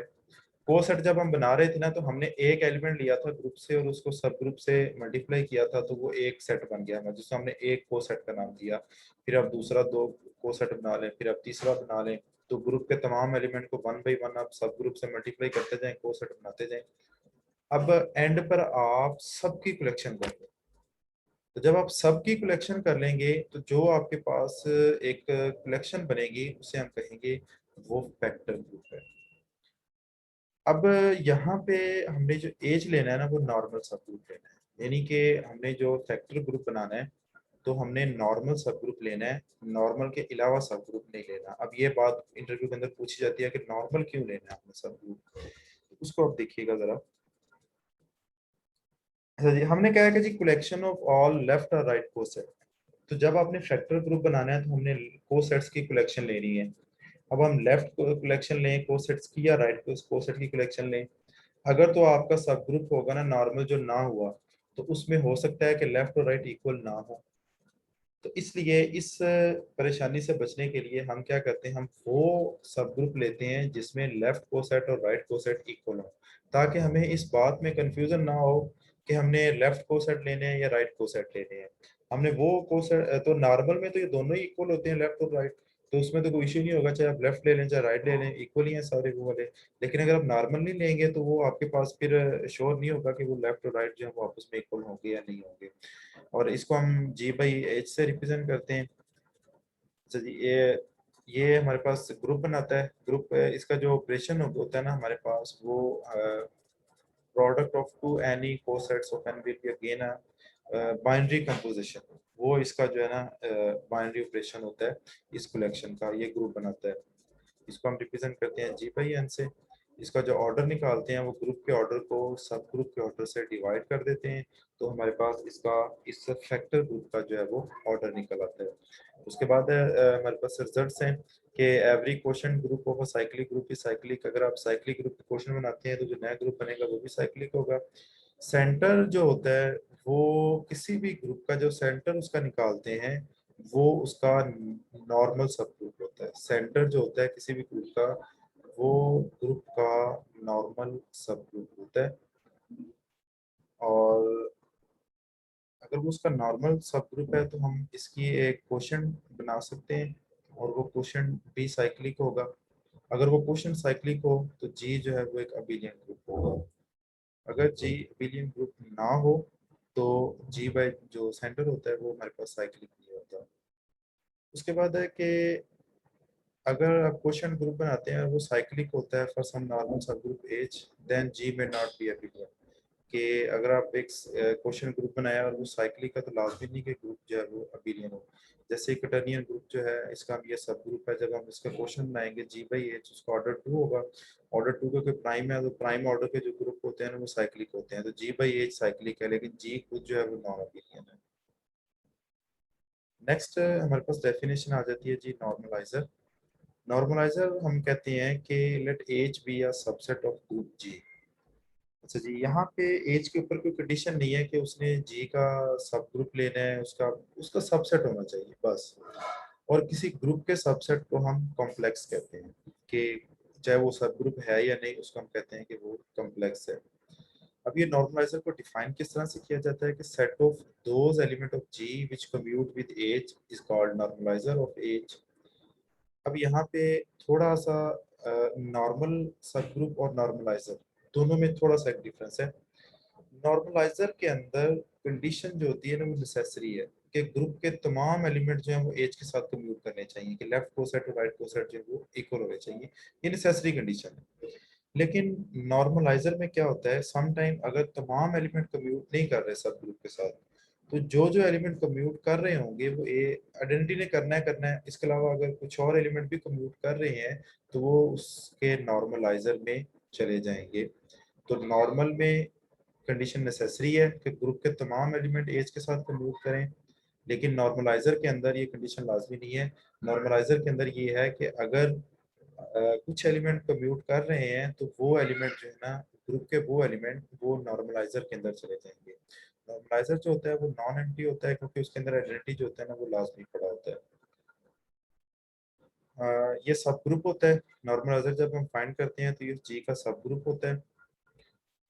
कोसेट जब हम बना रहे थे ना तो हमने एक एलिमेंट लिया था ग्रुप से और उसको सब ग्रुप से मल्टीप्लाई किया था तो वो एक सेट बन गया, मतलब जिसको हमने एक कोसेट का नाम दिया। फिर अब दूसरा दो कोसेट बना लें, फिर अब तीसरा बना लें। तो ग्रुप के तमाम एलिमेंट को वन बाई वन आप सब ग्रुप से मल्टीप्लाई करते जाएं, कोसेट बनाते जाएं। अब एंड पर आप सबकी कलेक्शन कर लो। तो जब आप सबकी कलेक्शन कर लेंगे तो जो आपके पास एक कलेक्शन बनेगी उसे हम कहेंगे वो फैक्टर ग्रुप है। अब यहाँ पे हमने जो एज लेना है ना वो नॉर्मल सब ग्रुप लेना है, यानी कि हमने जो फैक्टर ग्रुप बनाना है तो हमने नॉर्मल सब ग्रुप लेना है, नॉर्मल के अलावा सब ग्रुप नहीं लेना। अब ये बात इंटरव्यू के अंदर पूछी जाती है कि नॉर्मल क्यों लेना है हमने सब ग्रुप, उसको आप देखिएगा जरा। अच्छा जी, हमने कहा है कि जी कलेक्शन ऑफ ऑल लेफ्ट और राइट कोसेट। तो जब आपने फैक्टर ग्रुप बनाना है तो हमने कोसेट्स की कलेक्शन लेनी है। अब हम लेफ्ट कलेक्शन लें कोसेट्स की या राइट कोसेट की कलेक्शन लें? अगर तो आपका सब ग्रुप होगा ना नॉर्मल जो ना हुआ तो उसमें हो सकता है कि लेफ्ट और राइट इक्वल ना हो। तो इसलिए इस परेशानी से बचने के लिए हम क्या करते हैं, हम वो सब ग्रुप लेते हैं जिसमें लेफ्ट कोसेट और राइट कोसेट इक्वल हो, ताकि हमें इस बात में कंफ्यूजन ना हो कि हमने लेफ्ट कोसेट लेने हैं या राइट कोसेट लेने हैं। हमने वो कोसेट तो नॉर्मल में तो ये दोनों ही इक्वल होते हैं लेफ्ट और राइट, तो उसमें तो कोई इश्यू नहीं होगा, चाहे आप लेफ्ट ले लें चाहे राइट ले लें, इक्वल ही हैं सारे वो वाले। लेकिन अगर आप नॉर्मल नहीं लेंगे तो वो आपके पास फिर श्योर नहीं होगा कि वो लेफ्ट और राइट जो है वो आपस में इक्वल होंगे या नहीं होंगे। और इसको हम जी बाई एच से रिप्रेजेंट करते हैं। अच्छा जी, ये हमारे पास ग्रुप बनाता है। ग्रुप इसका जो ऑपरेशन होता है ना हमारे पास वो product of two any cosets of N will be again binary composition. वो इसका जो है ना बाइनरी ऑपरेशन होता है इस कलेक्शन का, ये ग्रुप बनाता है। इसको हम रिप्रेजेंट करते हैं जी बाई एन से। इसका जो ऑर्डर निकालते हैं वो ग्रुप के ऑर्डर को सब ग्रुप के ऑर्डर से डिवाइड कर देते हैं, तो हमारे पास इसका इस फैक्टर ग्रुप का जो है वो ऑर्डर निकल आता है। उसके बाद हमारे पास रिजल्ट्स हैं कि every quotient group of a cyclic group is cyclic. अगर आप साइक्लिक ग्रुप के क्वोशंट बनाते हैं तो जो नया ग्रुप बनेगा वो भी साइक्लिक होगा। सेंटर जो होता है वो किसी भी ग्रुप का जो सेंटर उसका निकालते हैं वो उसका नॉर्मल सब ग्रुप होता है। सेंटर जो होता है किसी भी ग्रुप का वो ग्रुप का नॉर्मल सब ग्रुप होता है। और अगर वो उसका नॉर्मल सब ग्रुप है तो हम इसकी एक क्वोशंट बना सकते हैं और वो क्वोशंट भी साइक्लिक होगा। अगर वो क्वोशंट साइक्लिक हो तो जी जो है वो एक अबिलियन ग्रुप होगा। अगर जी अबिलियन ग्रुप ना हो तो जी बाय जो सेंटर होता है वो हमारे पास साइक्लिक नहीं होता। उसके बाद है कि अगर आप क्वोशंट ग्रुप बनाते हैं और वो साइक्लिक होता है फॉर सम नॉर्मल सब ग्रुप एच, देन जी में नॉट बी अबिलियन। कि अगर आप एक क्वेश्चन ग्रुप बनाया और वो साइक्लिक का तो लाजमी नहीं कि ग्रुप जो है वो अबिलियन हो। जैसे कटर्नियन ग्रुप जो है इसका हम ये सब ग्रुप है, जब हम इसका क्वेश्चन बनाएंगे जी बाई एच उसका ऑर्डर टू होगा। ऑर्डर टू क्योंकि प्राइम है तो प्राइम ऑर्डर के जो ग्रुप होते हैं ना वो साइक्लिक होते हैं, तो जी बाई एच साइक्लिक है लेकिन जी खुद जो है वो नॉन अबिलियन है। नेक्स्ट हमारे पास डेफिनेशन आ जाती है जी नॉर्मलाइजर। नॉर्मलाइजर हम कहते हैं कि let H be a subset of group G. अच्छा जी, यहाँ पे एज के ऊपर कोई कंडीशन नहीं है कि उसने जी का सब ग्रुप लेना है, उसका उसका सबसेट होना चाहिए बस। और किसी ग्रुप के सबसेट को हम कॉम्प्लेक्स कहते हैं कि चाहे वो सब ग्रुप है या नहीं उसको हम कहते हैं कि वो कॉम्प्लेक्स है। अब ये नॉर्मलाइजर को डिफाइन किस तरह से किया जाता है कि set of those element of G which commute with H is called normalizer of H. अब यहाँ पे थोड़ा सा नॉर्मल सब ग्रुप और नॉर्मलाइजर दोनों में थोड़ा सा डिफरेंस है। नॉर्मलाइजर के अंदर कंडीशन जो होती है ना वो नेसेसरी है कि ग्रुप के तमाम एलिमेंट जो है वो एज के साथ कम्यूट करने चाहिए, कि लेफ्ट कोसेट और राइट कोसेट जो है वो इक्वल होने चाहिए। ये नेसेसरी कंडीशन है। लेकिन नॉर्मलाइजर में क्या होता है, सम टाइम अगर तमाम एलिमेंट कम्यूट नहीं कर रहे सब ग्रुप के साथ तो जो जो एलिमेंट कम्यूट कर रहे होंगे वो ए आइडेंटिटी ने करना है, इसके अलावा अगर कुछ और एलिमेंट भी कम्यूट कर रहे हैं तो वो उसके नॉर्मलाइजर में चले जाएंगे। तो नॉर्मल में कंडीशन नेसेसरी है कि ग्रुप के तमाम एलिमेंट एज के साथ कम्यूट करें, लेकिन नॉर्मलाइजर के अंदर ये कंडीशन लाजमी नहीं है। नॉर्मलाइजर के अंदर ये है कि अगर कुछ एलिमेंट कम्यूट कर रहे हैं तो वो एलिमेंट जो है ना, ग्रुप के वो एलिमेंट वो नॉर्मलाइजर के अंदर चले जाएंगे। नॉर्मलाइजर जो होता है वो नॉन एम्प्टी होता है क्योंकि उसके अंदर आइडेंटिटी जो होता है ना वो लाजमी पड़ा होता है। ये सब ग्रुप होता है। नॉर्मलाइजर जब हम फाइंड करते हैं तो ये जी का सब ग्रुप होता है।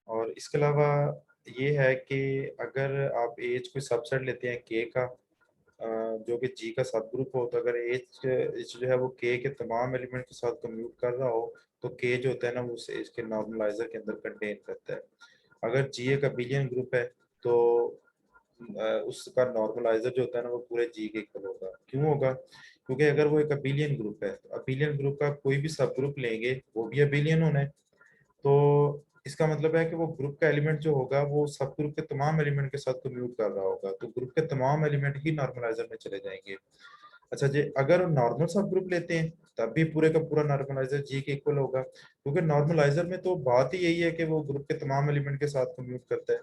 और इसके अलावा ये है कि अगर आप एज कोई सबसेट लेते हैं के का, जो कि जी का सब ग्रुप हो, तो अगर एज जो है वो के तमाम एलिमेंट के साथ कम्यूट कर रहा हो तो के जो होता है ना वो उस एज के नॉर्मलाइजर के अंदर कंटेन करता है। अगर जी एक अबिलियन ग्रुप है तो उसका नॉर्मलाइजर जो होता है ना वो पूरे जी के इक्वल होगा। क्यों होगा? क्योंकि अगर वो एक अबिलियन ग्रुप है तो अबिलियन ग्रुप का कोई भी सब ग्रुप लेंगे वो भी अबिलियन होना है। तो इसका मतलब है कि वो ग्रुप का एलिमेंट जो होगा वो सब ग्रुप के तमाम एलिमेंट के साथ कम्यूट कर रहा होगा, तो ग्रुप के तमाम एलिमेंट ही नॉर्मलाइजर में चले जाएंगे। अच्छा जी, अगर नॉर्मल सब ग्रुप लेते हैं तब भी पूरे का पूरा नॉर्मलाइजर जी के इक्वल होगा, क्योंकि नॉर्मलाइजर में तो बात ही यही है कि वो ग्रुप के तमाम एलिमेंट के साथ कम्यूट करता है।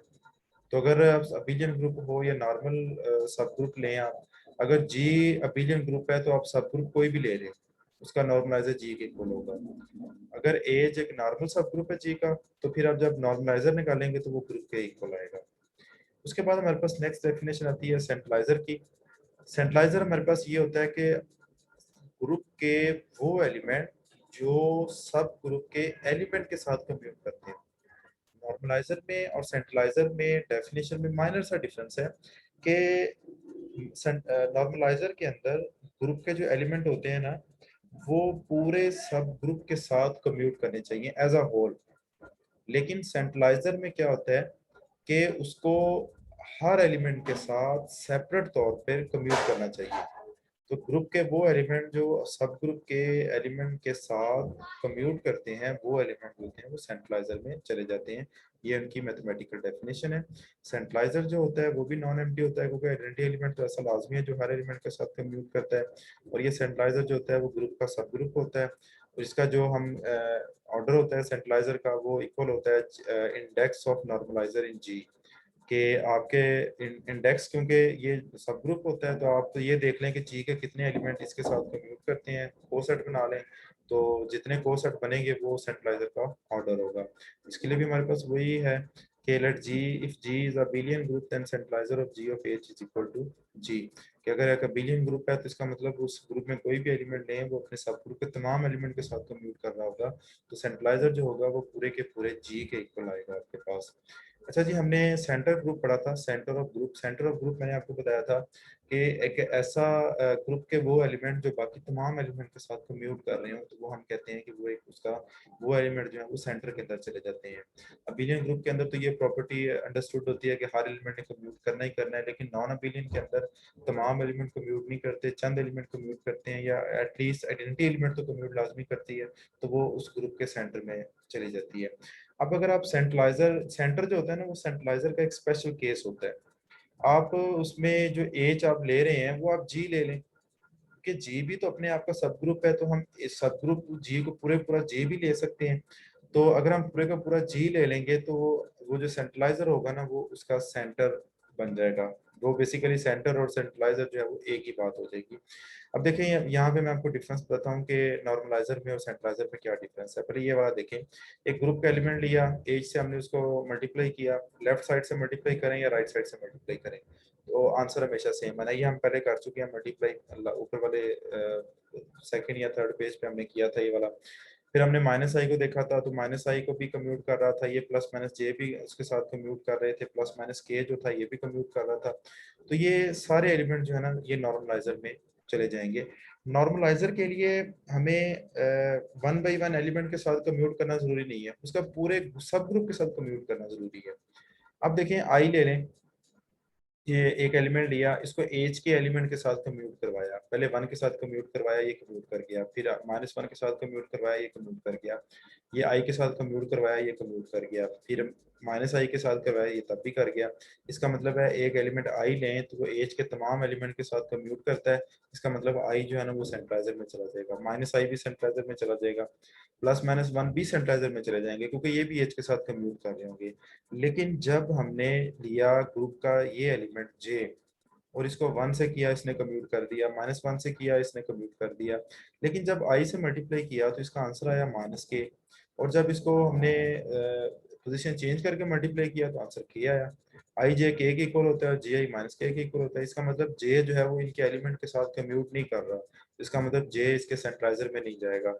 तो अगर आप अबिलियन ग्रुप हो या नॉर्मल सब ग्रुप लें आप, अगर जी अबिलियन ग्रुप है तो आप सब ग्रुप कोई भी ले लें उसका नॉर्मलाइजर जी के इक्वल होगा। अगर एज एक नॉर्मल सब ग्रुप है जी का तो फिर आप जब नॉर्मलाइजर निकालेंगे तो वो ग्रुप के इक्वल आएगा। उसके बाद हमारे पास नेक्स्ट डेफिनेशन आती है सेंट्रलाइजर की। सेंट्रलाइजर हमारे पास ये होता है कि ग्रुप के वो एलिमेंट जो सब ग्रुप के एलिमेंट के साथ कंप्यूट करते हैं। नॉर्मलाइजर में और सेंट्रलाइजर में डेफिनेशन में माइनर सा डिफरेंस है कि नॉर्मलाइजर के अंदर ग्रुप के जो एलिमेंट होते हैं ना वो पूरे सब ग्रुप के साथ कम्यूट करने चाहिए एज अ होल। लेकिन सेंट्रलाइजर में क्या होता है कि उसको हर एलिमेंट के साथ सेपरेट तौर पर कम्यूट करना चाहिए। तो ग्रुप के वो एलिमेंट जो सब ग्रुप के एलिमेंट के साथ कम्यूट करते हैं वो एलिमेंट होते हैं वो सेंट्रलाइजर में चले जाते हैं। ये उनकी मैथमेटिकल डेफिनेशन है। सेंट्रलाइजर जो होता है वो भी नॉन एम्प्टी होता है क्योंकि आइडेंटिटी एलिमेंट तो ऐसा लाजमी है जो हर एलिमेंट के साथ कम्यूट करता है। और ये सेंट्रलाइजर जो होता है वो ग्रुप का सब ग्रुप होता है और इसका जो हम ऑर्डर होता है सेंट्रलाइजर का वो इक्वल होता है index of normaliser in G. कि आपके इंडेक्स क्योंकि ये सब ग्रुप होता है तो आप तो ये देख लें कि जी के कितने एलिमेंट इसके साथ कम्यूट करते हैं, कोसेट बना लें। तो जितने कोसेट बनेंगे वो सेंट्रलाइजर का ऑर्डर होगा। इसके लिए भी हमारे पास वही है कि let G if G is abelian group then centraliser of G of H is equal to G. कि अगर एक बिलियन ग्रुप है तो इसका मतलब उस ग्रुप में कोई भी एलिमेंट लें वो अपने सब ग्रुप के तमाम एलिमेंट के साथ कम्यूट कर रहा होगा। तो सेंट्रलाइजर जो होगा वो पूरे के पूरे जी के इक्वल आएगा आपके पास। अच्छा जी, हमने सेंटर ग्रुप पढ़ा था। Centre of group, centre of group मैंने आपको बताया था कि एक ऐसा ग्रुप के वो एलिमेंट जो बाकी तमाम एलिमेंट के साथ कम्यूट कर रहे हो तो वो हम कहते हैं कि वो एक उसका वो एलिमेंट जो है वो सेंटर के अंदर चले जाते हैं। अबिलियन ग्रुप के अंदर तो ये प्रॉपर्टी अंडरस्टूड होती है कि हर एलिमेंट ने कम्यूट करना ही करना है, लेकिन नॉन अबिलियन के अंदर तमाम एलिमेंट कम्यूट नहीं करते, चंद एलिमेंट कम्यूट करते हैं या एटलीस्ट आइडेंटिटी एलिमेंट तो कम्यूट लाजमी करती है, तो वो उस ग्रुप के सेंटर में चली जाती है। अब अगर आप सेंट्रलाइजर, सेंटर जो होता है ना वो सेंट्रलाइजर का एक स्पेशल केस होता है। आप उसमें जो एज आप ले रहे हैं वो आप जी ले लें कि जी भी तो अपने आप का सब ग्रुप है, तो हम इस सब ग्रुप जी को पूरे पूरा जी भी ले सकते हैं। तो अगर हम पूरे का पूरा जी ले लेंगे तो वो जो सेंट्रलाइजर होगा ना वो उसका सेंटर बन जाएगा। वो बेसिकली सेंटर और सेंट्रलाइजर जो है वो एक ही बात हो जाएगी। अब देखें यहाँ पे मैं आपको डिफरेंस बताता हूँ कि नॉर्मलाइजर में और सेंट्रलाइजर में क्या डिफरेंस है। पहले ये वाला देखें, एक ग्रुप का एलिमेंट लिया, एज से हमने उसको मल्टीप्लाई किया, लेफ्ट साइड से मल्टीप्लाई करें या राइट साइड से मल्टीप्लाई करें तो आंसर हमेशा सेम है ना। ये हम पहले कर चुके हैं मल्टीप्लाई, ऊपर वाले सेकंड या थर्ड पेज पे हमने किया था ये वाला। फिर हमने माइनस आई को देखा था तो माइनस आई को भी कम्यूट कर रहा था, ये प्लस माइनस जे भी उसके साथ कम्यूट कर रहे थे, प्लस माइनस के जो था ये भी कम्यूट कर रहा था। तो ये सारे एलिमेंट जो है ना ये नॉर्मलाइजर में चले जाएंगे। नॉर्मलाइजर के लिए हमें वन बाई वन एलिमेंट के साथ कम्यूट करना जरूरी नहीं है, उसका पूरे सब ग्रुप के साथ कम्यूट करना जरूरी है। अब देखें आई ले लें, ये एक एलिमेंट लिया, इसको एज के एलिमेंट के साथ कम्यूट करवाया, पहले वन के साथ कम्यूट करवाया ये कम्यूट कर गया, फिर माइनस वन के साथ कम्यूट करवाया ये कम्यूट कर गया, ये आई के साथ कम्यूट करवाया ये कम्यूट कर गया, फिर माइनस आई के साथ कर रहा है, ये तब भी कर गया। इसका मतलब है एक एलिमेंट आई लें तो वो एज के तमाम एलिमेंट के साथ कम्यूट करता है। इसका मतलब आई जो है ना वो सेंट्राइजर में चला जाएगा, माइनस आई भी सेंट्राइजर में चला जाएगा, प्लस माइनस वन भी सेंट्राइजर में चले जाएंगे क्योंकि ये भी एज के साथ कम्यूट कर रहे होंगे। लेकिन जब हमने लिया ग्रुप का ये एलिमेंट जे और इसको वन से किया, इसने कम्यूट कर दिया, माइनस वन से किया, इसने कम्यूट कर दिया, लेकिन जब आई से मल्टीप्लाई किया तो इसका आंसर आया माइनस के, और जब इसको हमने पोजीशन चेंज करके मल्टीप्लाई किया तो आंसर के आया। आई जे के इक्वल होता है, जे आई माइनस के इक्वल होता है। इसका मतलब जे जो है वो इनके एलिमेंट के साथ कम्यूट नहीं कर रहा, इसका मतलब जे इसके सेंट्राइजर में नहीं जाएगा।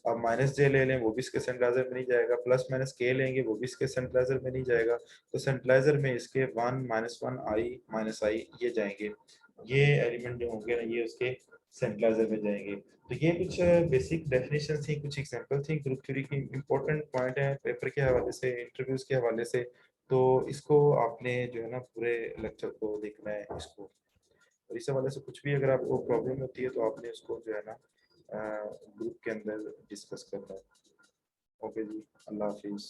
अब माइनस जे ले लें वो भी इसके सेंट्राइजर में नहीं जाएगा, प्लस माइनस के लेंगे वो भी इसके सेंट्राइजर में नहीं जाएगा। तो सेंट्राइजर में इसके वन माइनस वन आई माइनस आई ये जाएंगे, ये एलिमेंट जो होंगे ना ये उसके सेंट्राइजर में जाएंगे। तो ये कुछ बेसिक डेफिनेशन थी, कुछ एग्जांपल थी ग्रुप थ्योरी की, इंपॉर्टेंट पॉइंट है पेपर के हवाले से, इंटरव्यूज के हवाले से। तो इसको आपने जो है ना पूरे लेक्चर को देखना है इसको, और इस हवाले से कुछ भी अगर आपको प्रॉब्लम होती है तो आपने इसको जो है ना ग्रुप के अंदर डिस्कस करना है। ओके जी, अल्लाह हाफिज़।